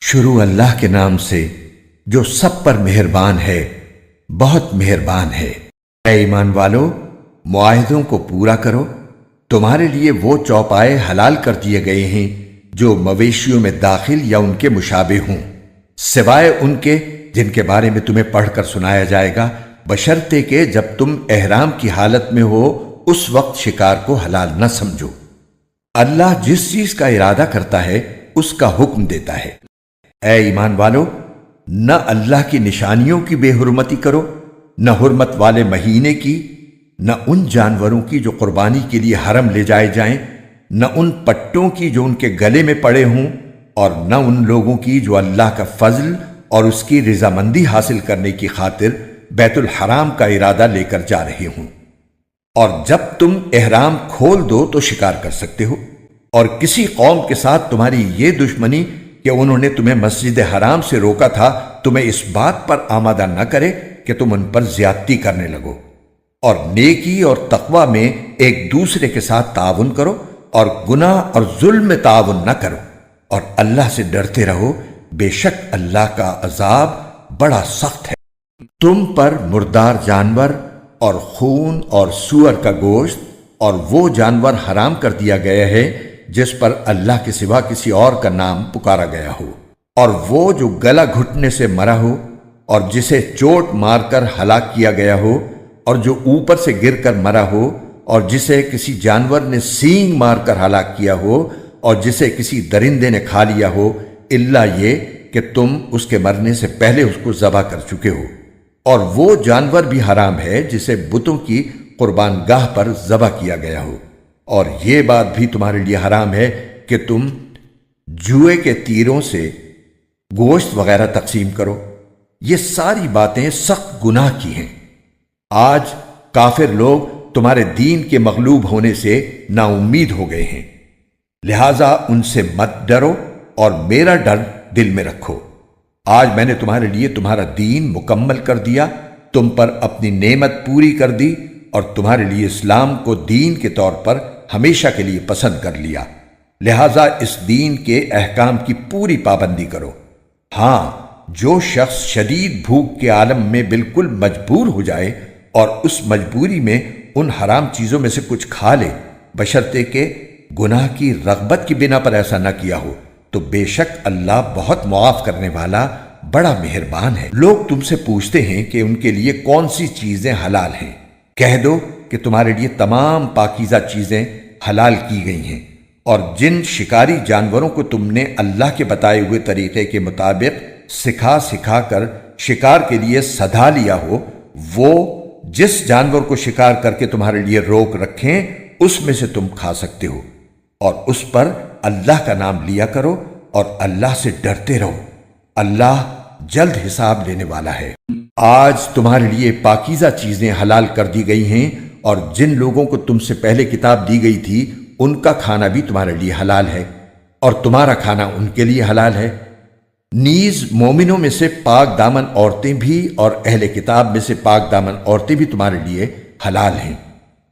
شروع اللہ کے نام سے جو سب پر مہربان ہے، بہت مہربان ہے۔ اے ایمان والو، معاہدوں کو پورا کرو۔ تمہارے لیے وہ چوپائے حلال کر دیے گئے ہیں جو مویشیوں میں داخل یا ان کے مشابہ ہوں، سوائے ان کے جن کے بارے میں تمہیں پڑھ کر سنایا جائے گا، بشرطے کہ جب تم احرام کی حالت میں ہو اس وقت شکار کو حلال نہ سمجھو۔ اللہ جس چیز کا ارادہ کرتا ہے اس کا حکم دیتا ہے۔ اے ایمان والو، نہ اللہ کی نشانیوں کی بے حرمتی کرو، نہ حرمت والے مہینے کی، نہ ان جانوروں کی جو قربانی کے لیے حرم لے جائے جائیں، نہ ان پٹوں کی جو ان کے گلے میں پڑے ہوں، اور نہ ان لوگوں کی جو اللہ کا فضل اور اس کی رضامندی حاصل کرنے کی خاطر بیت الحرام کا ارادہ لے کر جا رہے ہوں۔ اور جب تم احرام کھول دو تو شکار کر سکتے ہو۔ اور کسی قوم کے ساتھ تمہاری یہ دشمنی کہ انہوں نے تمہیں مسجد حرام سے روکا تھا، تمہیں اس بات پر آمادہ نہ کرے کہ تم ان پر زیادتی کرنے لگو۔ اور نیکی اور تقوی میں ایک دوسرے کے ساتھ تعاون کرو، اور گناہ اور ظلم میں تعاون نہ کرو، اور اللہ سے ڈرتے رہو، بے شک اللہ کا عذاب بڑا سخت ہے۔ تم پر مردار جانور اور خون اور سور کا گوشت اور وہ جانور حرام کر دیا گیا ہے جس پر اللہ کے سوا کسی اور کا نام پکارا گیا ہو، اور وہ جو گلا گھٹنے سے مرا ہو، اور جسے چوٹ مار کر ہلاک کیا گیا ہو، اور جو اوپر سے گر کر مرا ہو، اور جسے کسی جانور نے سینگ مار کر ہلاک کیا ہو، اور جسے کسی درندے نے کھا لیا ہو، الا یہ کہ تم اس کے مرنے سے پہلے اس کو ذبح کر چکے ہو۔ اور وہ جانور بھی حرام ہے جسے بتوں کی قربان گاہ پر ذبح کیا گیا ہو۔ اور یہ بات بھی تمہارے لیے حرام ہے کہ تم جوئے کے تیروں سے گوشت وغیرہ تقسیم کرو۔ یہ ساری باتیں سخت گناہ کی ہیں۔ آج کافر لوگ تمہارے دین کے مغلوب ہونے سے نا امید ہو گئے ہیں، لہذا ان سے مت ڈرو اور میرا ڈر دل میں رکھو۔ آج میں نے تمہارے لیے تمہارا دین مکمل کر دیا، تم پر اپنی نعمت پوری کر دی، اور تمہارے لیے اسلام کو دین کے طور پر ہمیشہ کے لیے پسند کر لیا، لہذا اس دین کے احکام کی پوری پابندی کرو۔ ہاں، جو شخص شدید بھوک کے عالم میں بالکل مجبور ہو جائے اور اس مجبوری میں ان حرام چیزوں میں سے کچھ کھا لے، بشرطے کہ گناہ کی رغبت کی بنا پر ایسا نہ کیا ہو، تو بے شک اللہ بہت معاف کرنے والا بڑا مہربان ہے۔ لوگ تم سے پوچھتے ہیں کہ ان کے لیے کون سی چیزیں حلال ہیں۔ کہہ دو کہ تمہارے لیے تمام پاکیزہ چیزیں حلال کی گئی ہیں، اور جن شکاری جانوروں کو تم نے اللہ کے بتائے ہوئے طریقے کے مطابق سکھا کر شکار کے لیے سدھا لیا ہو، وہ جس جانور کو شکار کر کے تمہارے لیے روک رکھیں اس میں سے تم کھا سکتے ہو، اور اس پر اللہ کا نام لیا کرو اور اللہ سے ڈرتے رہو، اللہ جلد حساب لینے والا ہے۔ آج تمہارے لیے پاکیزہ چیزیں حلال کر دی گئی ہیں، اور جن لوگوں کو تم سے پہلے کتاب دی گئی تھی ان کا کھانا بھی تمہارے لیے حلال ہے، اور تمہارا کھانا ان کے لیے حلال ہے۔ نیز مومنوں میں سے پاک دامن عورتیں بھی اور اہل کتاب میں سے پاک دامن عورتیں بھی تمہارے لیے حلال ہیں،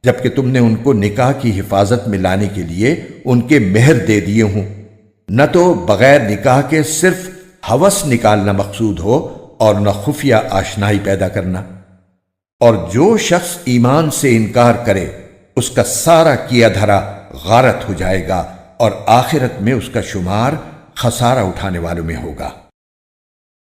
جبکہ تم نے ان کو نکاح کی حفاظت میں لانے کے لیے ان کے مہر دے دیے ہوں، نہ تو بغیر نکاح کے صرف ہوس نکالنا مقصود ہو اور نہ خفیہ آشنائی پیدا کرنا۔ اور جو شخص ایمان سے انکار کرے اس کا سارا کیا دھرا غارت ہو جائے گا، اور آخرت میں اس کا شمار خسارہ اٹھانے والوں میں ہوگا۔